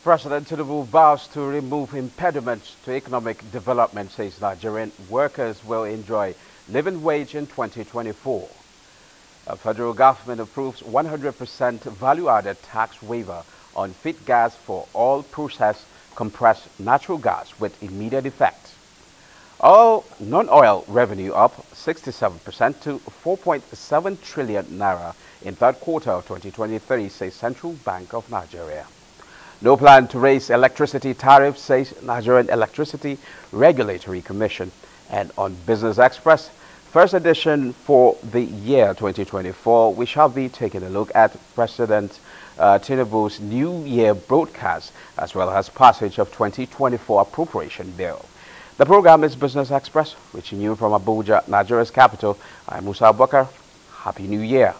President Tinubu vows to remove impediments to economic development, says Nigerian workers will enjoy living wage in 2024. The federal government approves 100% value-added tax waiver on feed gas for all processed compressed natural gas with immediate effect. All non-oil revenue up 67% to 4.7 trillion naira in third quarter of 2023, says Central Bank of Nigeria. No plan to raise electricity tariffs, says Nigerian Electricity Regulatory Commission. And on Business Express, first edition for the year 2024, we shall be taking a look at President Tinubu's New Year broadcast, as well as passage of 2024 appropriation bill. The program is Business Express, reaching you from Abuja, Nigeria's capital. I'm Musa Abubakar. Happy New Year.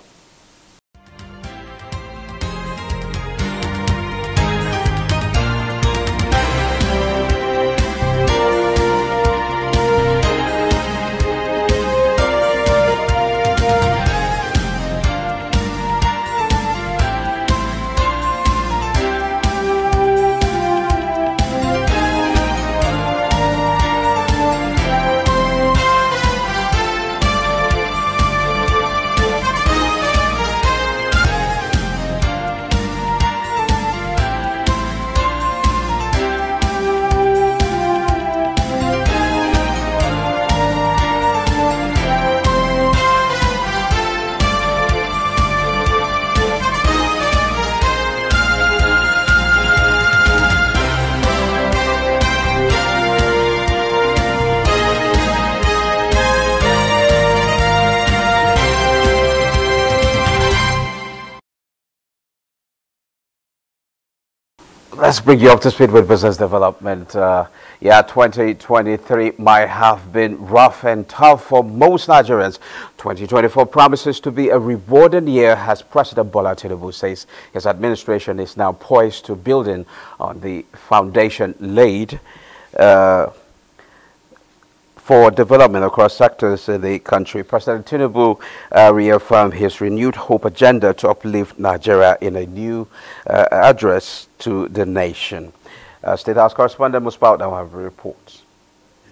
Let's bring you up to speed with business development. 2023 might have been rough and tough for most Nigerians. 2024 promises to be a rewarding year, as President Bola Tinubu says his administration is now poised to building on the foundation laid for development across sectors in the country. President Tinubu reaffirmed his renewed hope agenda to uplift Nigeria in a new address to the nation. State House correspondent Musbaut now have reports.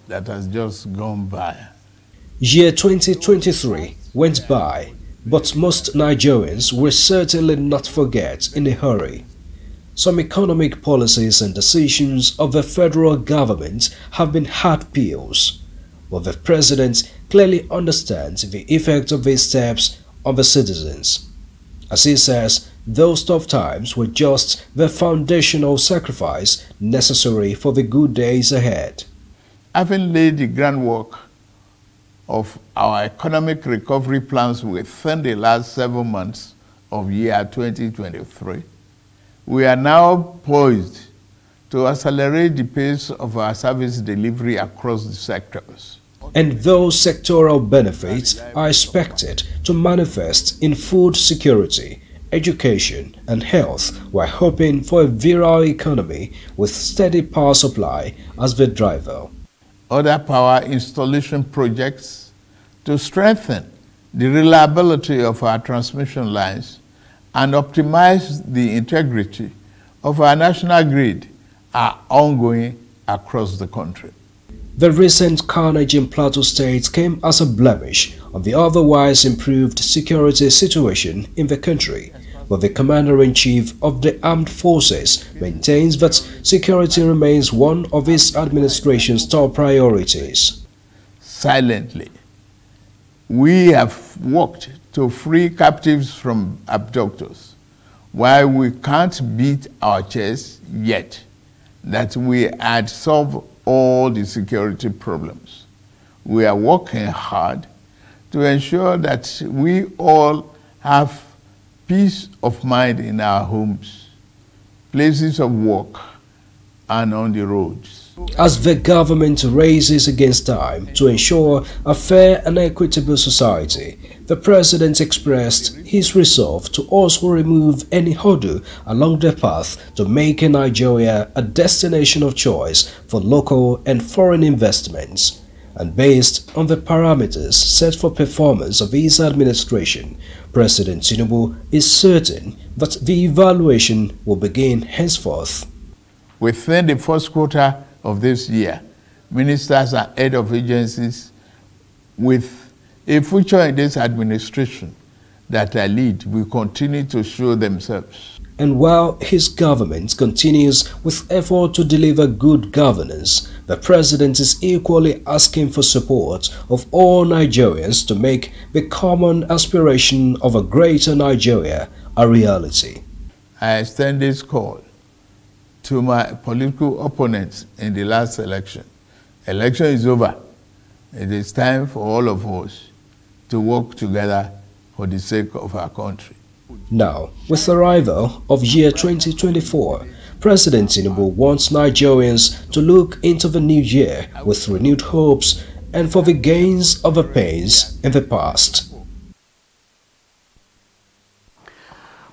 That has just gone by. Year 2023 went by, but most Nigerians will certainly not forget in a hurry. Some economic policies and decisions of the federal government have been hard pills, but the president clearly understands the effect of these steps on the citizens. As he says, those tough times were just the foundational sacrifice necessary for the good days ahead. Having laid the groundwork of our economic recovery plans within the last 7 months of year 2023, we are now poised to accelerate the pace of our service delivery across the sectors. And those sectoral benefits are expected to manifest in food security, education and health, while hoping for a virile economy with steady power supply as the driver. Other power installation projects to strengthen the reliability of our transmission lines and optimize the integrity of our national grid are ongoing across the country. The recent carnage in Plateau State came as a blemish on the otherwise improved security situation in the country, but the Commander-in-Chief of the Armed Forces maintains that security remains one of his administration's top priorities. Silently, we have worked to free captives from abductors, while we can't beat our chest yet that we had solved all the security problems. We are working hard to ensure that we all have peace of mind in our homes, places of work, and on the roads. As the government races against time to ensure a fair and equitable society, the president expressed his resolve to also remove any hurdle along the path to making Nigeria a destination of choice for local and foreign investments. And based on the parameters set for performance of his administration, President Tinubu is certain that the evaluation will begin henceforth. Within the first quarter of this year, ministers and head of agencies with a future in this administration that I lead will continue to show themselves. And while his government continues with effort to deliver good governance, the president is equally asking for support of all Nigerians to make the common aspiration of a greater Nigeria a reality. I extend this call to my political opponents in the last election. Election is over. It is time for all of us to work together for the sake of our country. Now, with the arrival of year 2024, President Tinubu wants Nigerians to look into the new year with renewed hopes and for the gains of the pains in the past.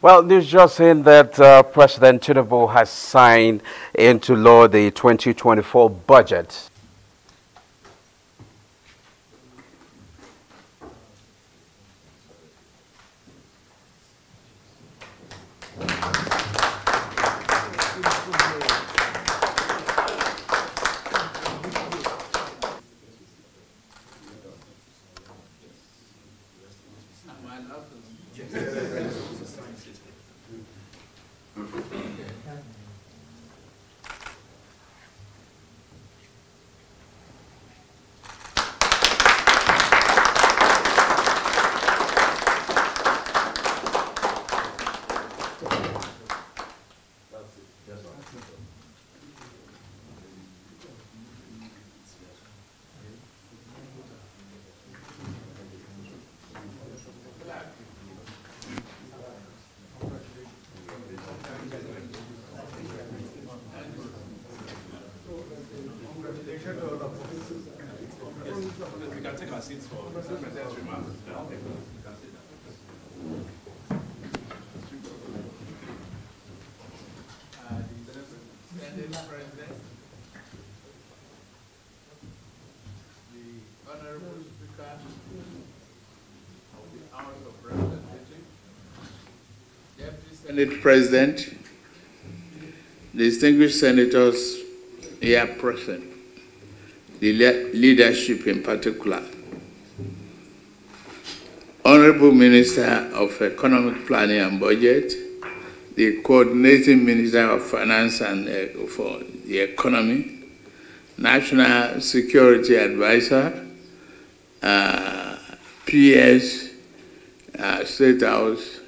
Well, news just in that President Tinubu has signed into law the 2024 budget. We can take our seats for the President's remarks. Senate President, the Honorable Speaker of the House of Representatives, Deputy Senate President, distinguished senators here present, the leadership in particular, Honorable Minister of Economic Planning and Budget, the Coordinating Minister of Finance and for the Economy, National Security Advisor, PS, State House,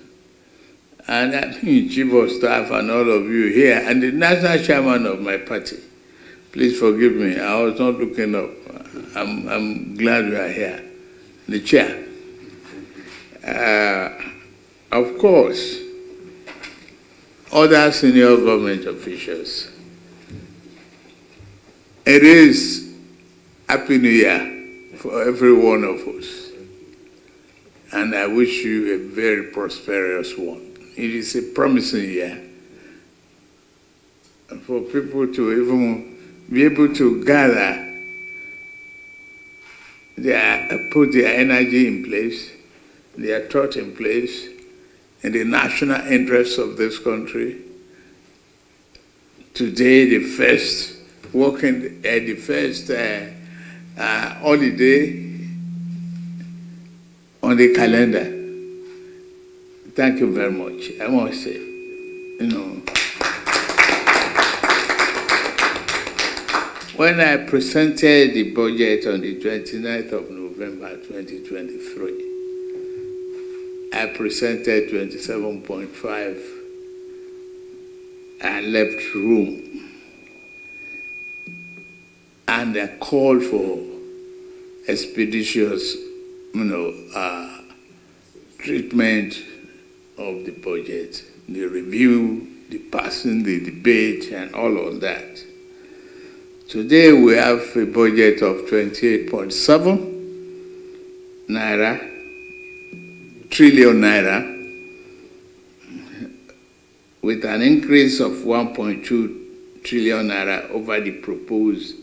and I think Chief of Staff and all of you here, and the National Chairman of my party. Please forgive me, I was not looking up. I'm glad you are here. The chair. Of course, other senior government officials. It is Happy New Year for every one of us. And I wish you a very prosperous one. It is a promising year for people to even be able to gather, put their energy in place, their thought in place, in the national interests of this country. Today, the first holiday on the calendar. Thank you very much. I must say, when I presented the budget on the 29th of November 2023, I presented 27.5 and left room. And I called for expeditious, treatment of the budget, the review, the passing, the debate, and all of that. Today we have a budget of 28.7 trillion naira, with an increase of 1.2 trillion naira over the proposal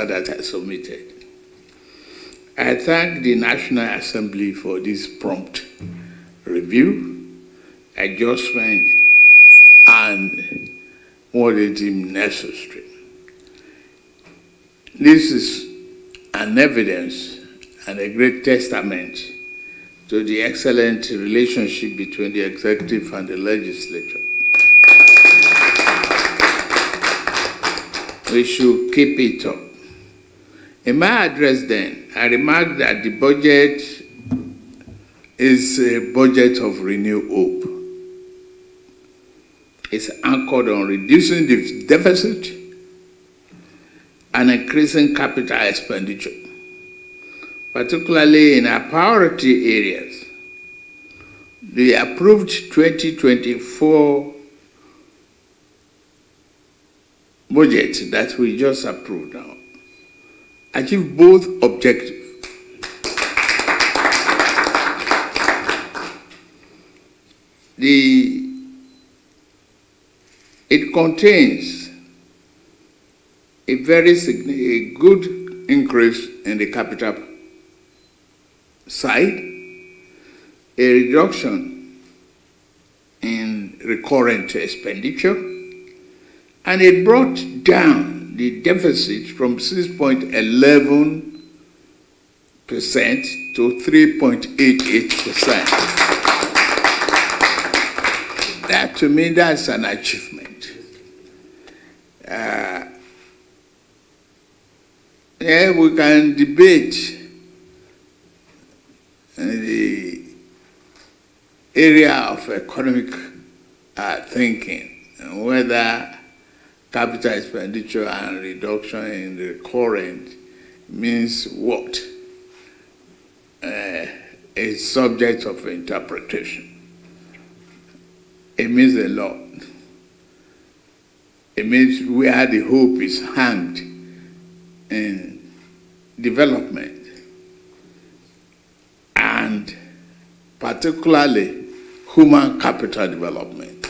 that I submitted. I thank the National Assembly for this prompt review, adjustment, and what they deem necessary. This is an evidence and a great testament to the excellent relationship between the executive and the legislature. We should keep it up. In my address then, I remarked that the budget is a budget of renewed hope. It's anchored on reducing the deficit and increasing capital expenditure, particularly in our priority areas. The approved 2024 budget that we just approved now achieve both objectives. It contains a very good increase in the capital side, a reduction in recurrent expenditure, and it brought down the deficit from 6.11% to 3.88%. That, to me, that's an achievement. Yeah, we can debate the area of economic thinking, whether capital expenditure and reduction in the current means what? A subject of interpretation. It means a lot. It means where the hope is hanged in development, and particularly human capital development.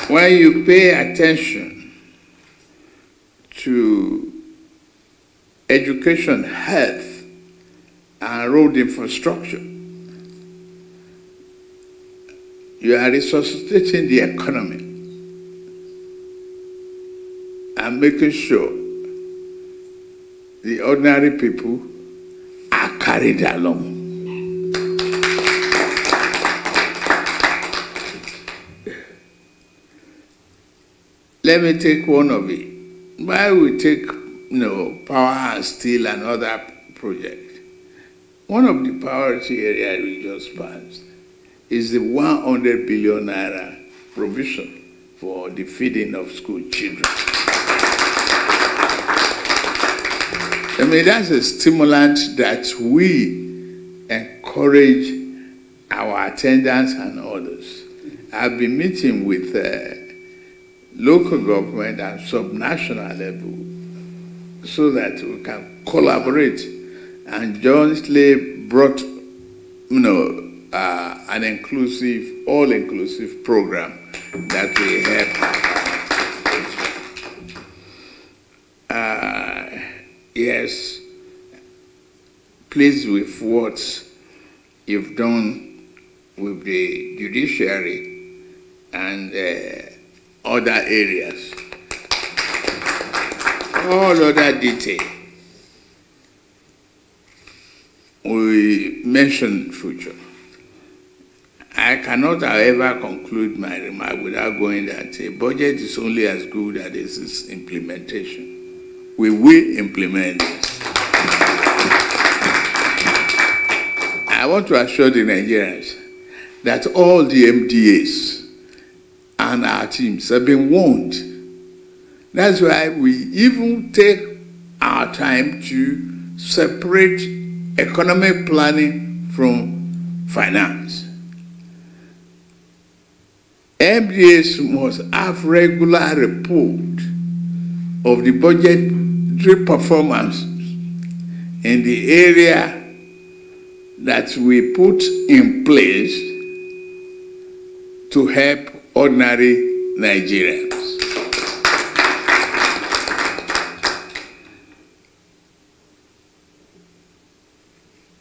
When you pay attention to education, health, and road infrastructure, you are resuscitating the economy and making sure the ordinary people are carried along. Let me take one of it. Why we take, power and steel and other projects. One of the priority areas we just passed is the 100 billion naira provision for the feeding of school children. I mean, that's a stimulant that we encourage our attendants and others. I've been meeting with local government and subnational level so that we can collaborate and jointly brought, an inclusive, all-inclusive program that we have. Yes, pleased with what you've done with the judiciary and other areas. All other details we mentioned future. I cannot, however, conclude my remark without going that a budget is only as good as its implementation. We will implement this. I want to assure the Nigerians that all the MDAs and our teams have been warned. That's why we even take our time to separate economic planning from finance. MDAs must have regular report of the budgetary performance in the area that we put in place to help ordinary Nigerians.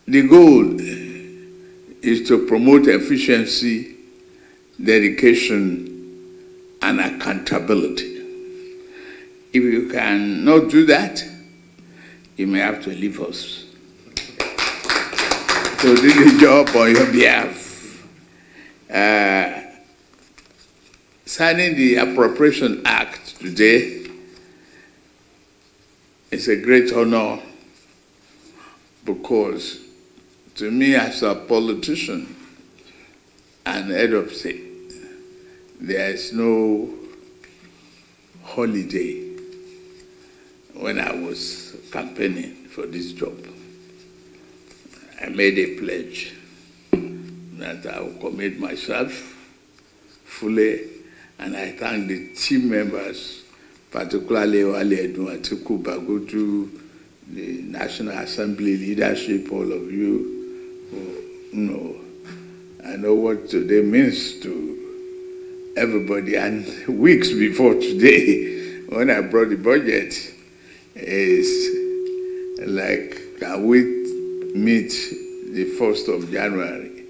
The goal is to promote efficiency, dedication, and accountability. If you cannot do that, you may have to leave us to do the job on your behalf. Signing the Appropriation Act today is a great honor, because to me, as a politician and head of state, there is no holiday when I was campaigning for this job. I made a pledge that I will commit myself fully, and I thank the team members, particularly Wale Atiku Bagutu, the National Assembly leadership, all of you who know. I know what today means to everybody, and weeks before today, when I brought the budget, is like, can we meet the 1st of January?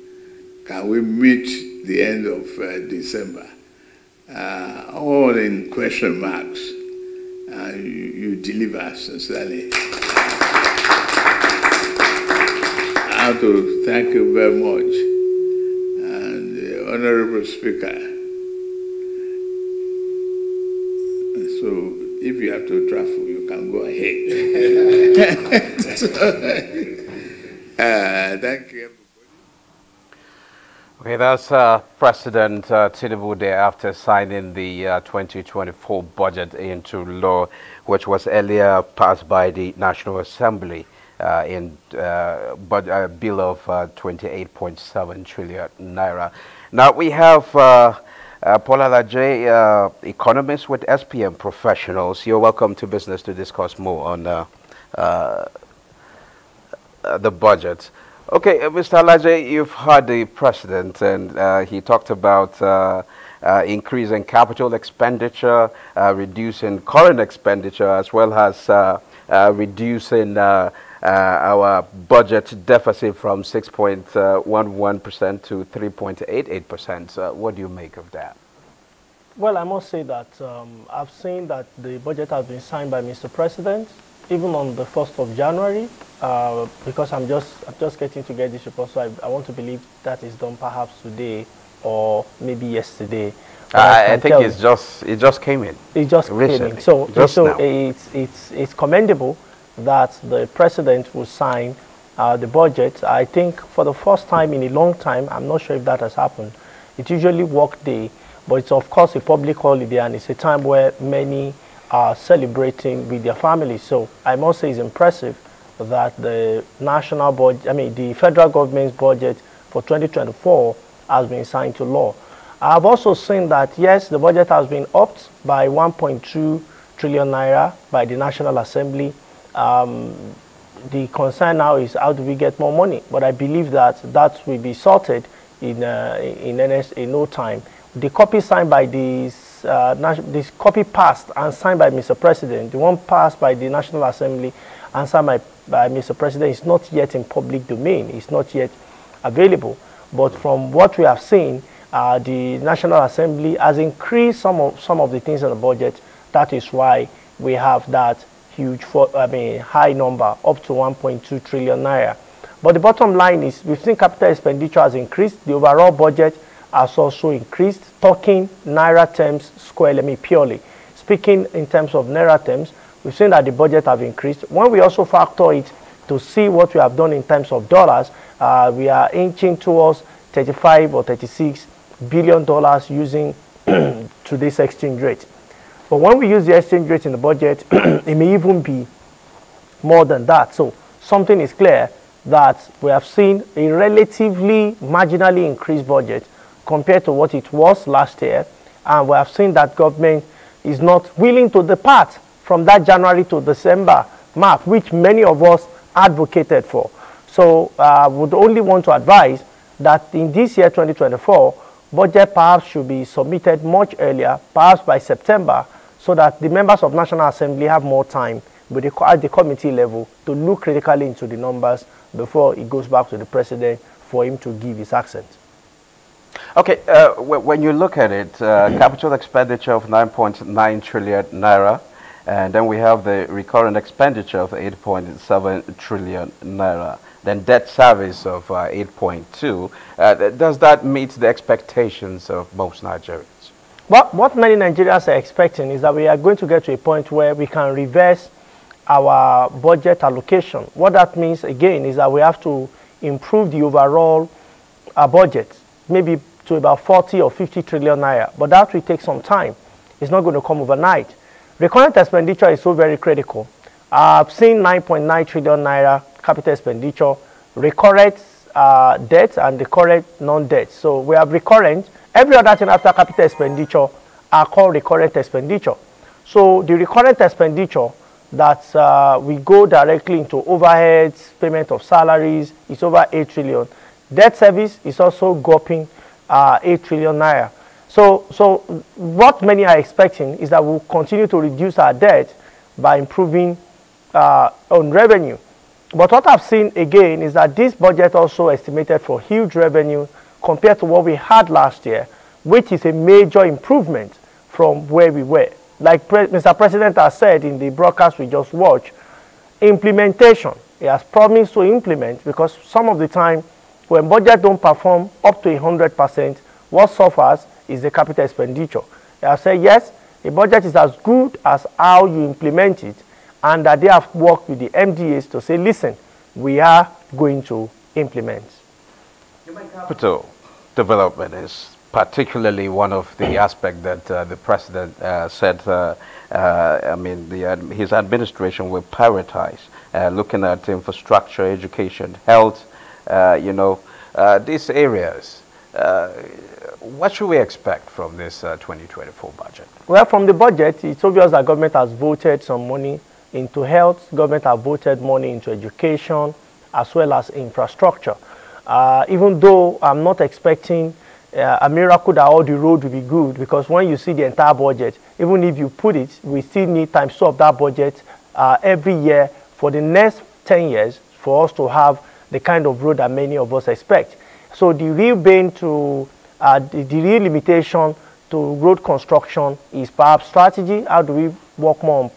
Can we meet the end of December? All in question marks. You deliver sincerely. I have to thank you very much. And the Honorable Speaker. So if you have to travel, you can go ahead. Thank you. Okay, that's President Tinubu there after signing the 2024 budget into law, which was earlier passed by the National Assembly in bill of 28.7 trillion naira. Now we have Paul Alaje, economist with SPM Professionals. You're welcome to Business to discuss more on the budget. Okay, Mr. Alaje, you've heard the president, and he talked about increasing capital expenditure, reducing current expenditure, as well as reducing our budget deficit from 6.11% to 3.88%. What do you make of that? Well, I must say that I've seen that the budget has been signed by Mr. President, even on the 1st of January, because I'm just getting to get this report, so I want to believe that is done perhaps today or maybe yesterday. I think it just came in. It just recently. came in. So now. it's commendable that the president will sign the budget. I think for the first time in a long time, I'm not sure if that has happened. It's usually work day, but it's of course a public holiday, and it's a time where many are celebrating with their families. So I must say it's impressive that the national budget, the federal government's budget for 2024 has been signed to law. I've also seen that, yes, the budget has been upped by 1.2 trillion naira by the National Assembly. The concern now is how do we get more money? But I believe that will be sorted in no time. The copy signed by this copy passed and signed by Mr. President, the one passed by the National Assembly and signed by Mr. President is not yet in public domain. It's not yet available. But from what we have seen, the National Assembly has increased some of the things in the budget. That is why we have that huge, high number, up to 1.2 trillion naira. But the bottom line is, we've seen capital expenditure has increased. The overall budget has also increased. Talking naira terms, purely speaking in terms of naira terms, we've seen that the budget have increased. When we also factor it to see what we have done in terms of dollars, we are inching towards 35 or 36 billion dollars using today's exchange rate. But when we use the exchange rate in the budget, it may even be more than that. So something is clear that we have seen a relatively marginally increased budget compared to what it was last year, and we have seen that government is not willing to depart from that January to December mark, which many of us advocated for. So I would only want to advise that in this year 2024, budget perhaps should be submitted much earlier, perhaps by September, so that the members of National Assembly have more time at the committee level to look critically into the numbers before it goes back to the president for him to give his accent. Okay, when you look at it, capital expenditure of 9.9 trillion naira, and then we have the recurrent expenditure of 8.7 trillion naira, then debt service of 8.2. Does that meet the expectations of most Nigerians? What many Nigerians are expecting is that we are going to get to a point where we can reverse our budget allocation. What that means, again, is that we have to improve the overall budget, maybe to about 40 or 50 trillion naira. But that will take some time. It's not going to come overnight. Recurrent expenditure is so very critical. I've seen 9.9 trillion naira capital expenditure, recurrent debt and recurrent non-debt. So we have recurrent. Every other thing after capital expenditure are called recurrent expenditure. So the recurrent expenditure that we go directly into overheads, payment of salaries, is over 8 trillion. Debt service is also gulping 8 trillion naira. So what many are expecting is that we'll continue to reduce our debt by improving on revenue. But what I've seen again is that this budget also estimated for huge revenue compared to what we had last year, which is a major improvement from where we were. Like Mr. President has said in the broadcast we just watched, implementation. He has promised to implement, because some of the time when budget don't perform up to 100%, what suffers is the capital expenditure. They have said, yes, a budget is as good as how you implement it, and that they have worked with the MDAs to say, listen, we are going to implement. Capital development is particularly one of the aspects that the president said, his administration will prioritize, looking at infrastructure, education, health, these areas. What should we expect from this 2024 budget? Well, from the budget, it's obvious that government has voted some money into health, government has voted money into education, as well as infrastructure. Even though I'm not expecting a miracle that all the road will be good, because when you see the entire budget, even if you put it, we still need times two of that budget every year for the next 10 years for us to have the kind of road that many of us expect. So the real bane to, the real limitation to road construction is perhaps strategy. How do we work more on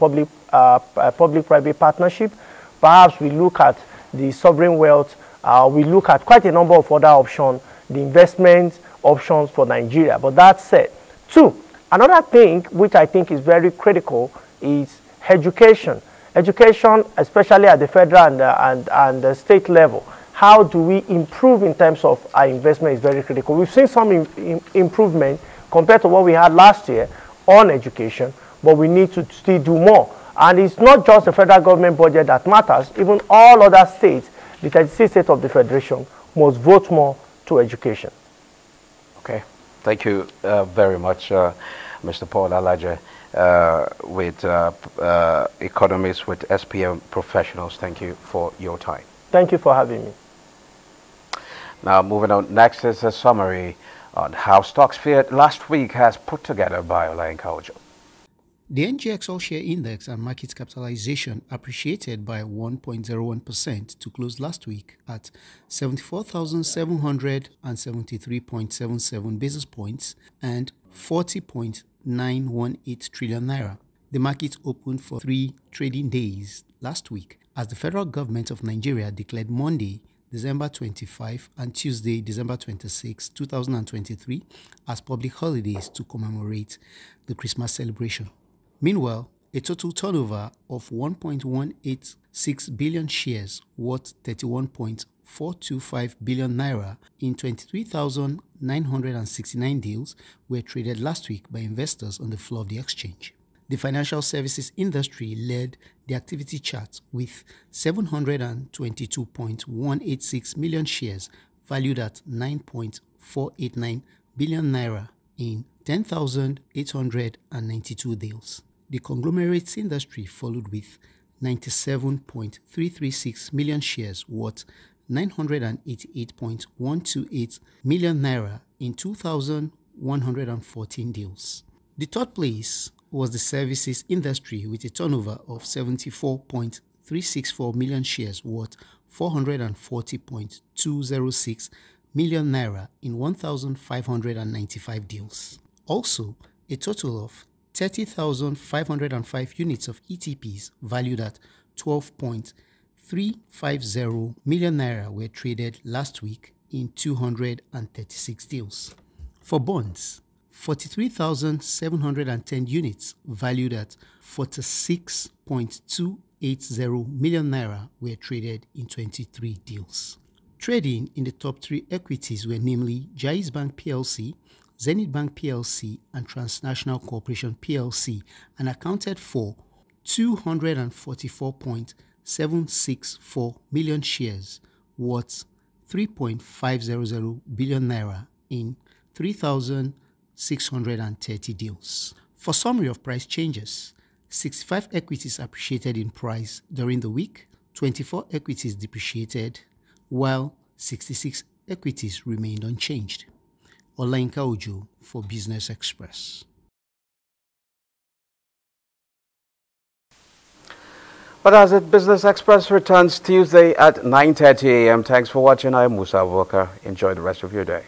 public-private partnership? Perhaps we look at the sovereign wealth. We look at quite a number of other options, the investment options for Nigeria. But that said, two, another thing which I think is very critical is education. Education, especially at the federal and the state level. How do we improve in terms of our investment is very critical. We've seen some improvement compared to what we had last year on education, but we need to still do more. And it's not just the federal government budget that matters. Even all other states, the 36 states of the Federation, must vote more to education. Okay. Thank you very much, Mr. Paul Alaje, with economists with SPM professionals. Thank you for your time. Thank you for having me. Now, moving on, next is a summary on how stocks fared last week as put together by Olayin Kaujo. The NGX All-Share Index and market capitalization appreciated by 1.01% to close last week at 74,773.77 basis points and 40.918 trillion naira. The market opened for 3 trading days last week as the federal government of Nigeria declared Monday, December 25 and Tuesday, December 26, 2023 as public holidays to commemorate the Christmas celebration. Meanwhile, a total turnover of 1.186 billion shares worth 31.425 billion naira in 23,969 deals were traded last week by investors on the floor of the exchange. The financial services industry led the activity chart with 722.186 million shares valued at 9.489 billion naira in 10,892 deals. The conglomerates industry followed with 97.336 million shares worth 988.128 million naira in 2,114 deals. The third place was the services industry with a turnover of 74.364 million shares worth 440.206 million naira in 1,595 deals. Also, a total of 30,505 units of ETPs valued at 12.350 million naira were traded last week in 236 deals. For bonds, 43,710 units valued at 46.280 million naira were traded in 23 deals. Trading in the top three equities were namely Jais Bank PLC, Zenith Bank PLC, and Transnational Corporation PLC, and accounted for 244.764 million shares worth 3.500 billion naira in 3,630 deals. For summary of price changes, 65 equities appreciated in price during the week, 24 equities depreciated, while 66 equities remained unchanged. Olayinka Ojo for Business Express. But as it Business Express returns Tuesday at 9:30 a.m. Thanks for watching. I'm Musa Walker. Enjoy the rest of your day.